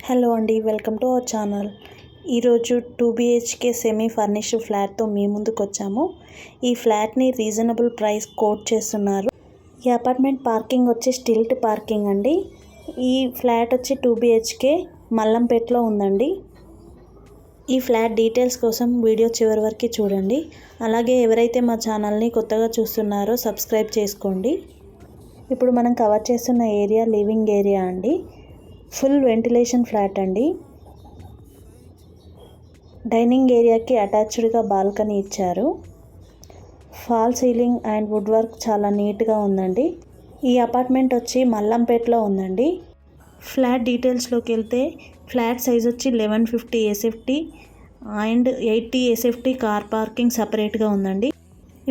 Hello అండి, welcome to our channel. ఈరోజు 2 BHK semi furnished ఫ్లాట్తో మీ ముందుకు వచ్చాము. ఈ ఫ్లాట్ని రీజనబుల్ ప్రైస్ కోట్ చేస్తున్నారు. ఈ అపార్ట్మెంట్ పార్కింగ్ వచ్చి స్టిల్ట్ పార్కింగ్ అండి. ఈ ఫ్లాట్ వచ్చి 2 BHK మల్లంపేటలో ఉందండి. ఈ ఫ్లాట్ డీటెయిల్స్ కోసం వీడియో చివరి వరకు చూడండి. అలాగే ఎవరైతే మా ఛానల్ని కొత్తగా చూస్తున్నారో సబ్స్క్రైబ్ చేసుకోండి. ఇప్పుడు మనం కవర్ చేస్తున్న ఏరియా లివింగ్ ఏరియా అండి. ఫుల్ వెంటిలేషన్ ఫ్లాట్ అండి. డైనింగ్ ఏరియాకి అటాచ్డ్గా బాల్కనీ ఇచ్చారు. Fall ceiling and wood work చాలా నీట్గా ఉందండి. ఈ అపార్ట్మెంట్ వచ్చి మల్లంపేటలో ఉందండి. ఫ్లాట్ డీటెయిల్స్లోకి వెళ్తే ఫ్లాట్ సైజ్ వచ్చి 1150 SFT and 80 SFT car parking సపరేట్గా ఉందండి.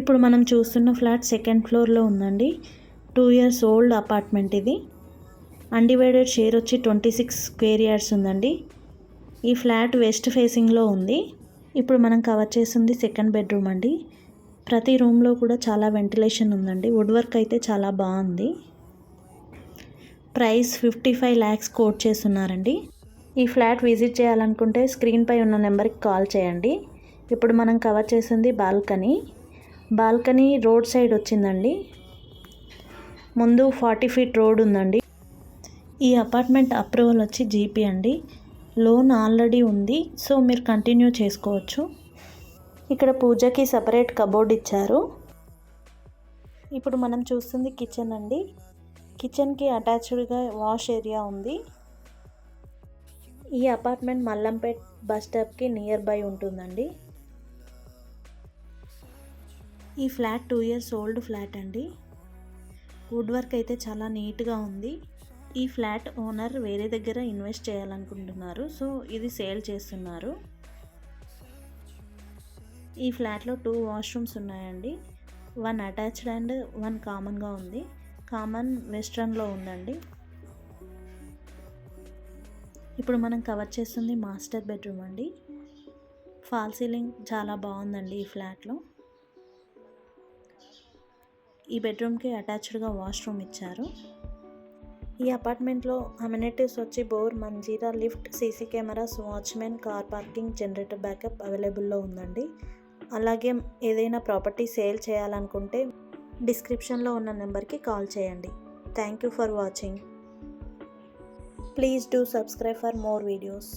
ఇప్పుడు మనం చూస్తున్న ఫ్లాట్ సెకండ్ ఫ్లోర్లో ఉందండి. 2 years ఓల్డ్ అపార్ట్మెంట్ ఇది. అన్డివైడెడ్ షేర్ వచ్చి 26 స్క్వేర్ యార్డ్స్ ఉందండి. ఈ ఫ్లాట్ వెస్ట్ ఫేసింగ్లో ఉంది. ఇప్పుడు మనం కవర్ చేస్తుంది సెకండ్ బెడ్రూమ్ అండి. ప్రతి రూమ్లో కూడా చాలా వెంటిలేషన్ ఉందండి. వుడ్ వర్క్ అయితే చాలా బాగుంది. ప్రైస్ 55 lakhs కోట్ చేస్తున్నారండి. ఈ ఫ్లాట్ విజిట్ చేయాలనుకుంటే స్క్రీన్పై ఉన్న నెంబర్కి కాల్ చేయండి. ఇప్పుడు మనం కవర్ చేస్తుంది బాల్కనీ రోడ్ సైడ్ వచ్చిందండి. ముందు 40 feet రోడ్ ఉందండి. ఈ అపార్ట్మెంట్ అప్రూవల్ వచ్చి జీపీ అండి. లోన్ ఆల్రెడీ ఉంది, సో మీరు కంటిన్యూ చేసుకోవచ్చు. ఇక్కడ పూజకి సపరేట్ కబోర్డ్ ఇచ్చారు. ఇప్పుడు మనం చూస్తుంది కిచెన్ అండి. కిచెన్కి అటాచ్డ్గా వాష్ ఏరియా ఉంది. ఈ అపార్ట్మెంట్ మల్లంపేట్ బస్ స్టాప్కి నియర్ బై ఉంటుందండి. ఈ ఫ్లాట్ 2 years ఓల్డ్ ఫ్లాట్ అండి. వుడ్ వర్క్ అయితే చాలా నీట్గా ఉంది. ఈ ఫ్లాట్ ఓనర్ వేరే దగ్గర ఇన్వెస్ట్ చేయాలనుకుంటున్నారు, సో ఇది సేల్ చేస్తున్నారు. ఈ ఫ్లాట్లో 2 washrooms ఉన్నాయండి. 1 అటాచ్డ్ అండ్ 1 కామన్గా ఉంది. కామన్ వెస్ట్రన్లో ఉందండి. ఇప్పుడు మనం కవర్ చేస్తుంది మాస్టర్ బెడ్రూమ్ అండి. ఫాల్ సీలింగ్ చాలా బాగుందండి ఈ ఫ్లాట్లో. ఈ బెడ్రూమ్కి అటాచ్డ్గా వాష్రూమ్ ఇచ్చారు. ఈ అపార్ట్మెంట్లో అమ్యూనిటీస్ వచ్చి bore, Manjeera, lift, CC cameras, watchman, car parking, generator backup అవైలబుల్లో ఉందండి. అలాగే ఏదైనా ప్రాపర్టీ సేల్ చేయాలనుకుంటే డిస్క్రిప్షన్లో ఉన్న నెంబర్కి కాల్ చేయండి. Thank you for watching. Please do subscribe for more videos.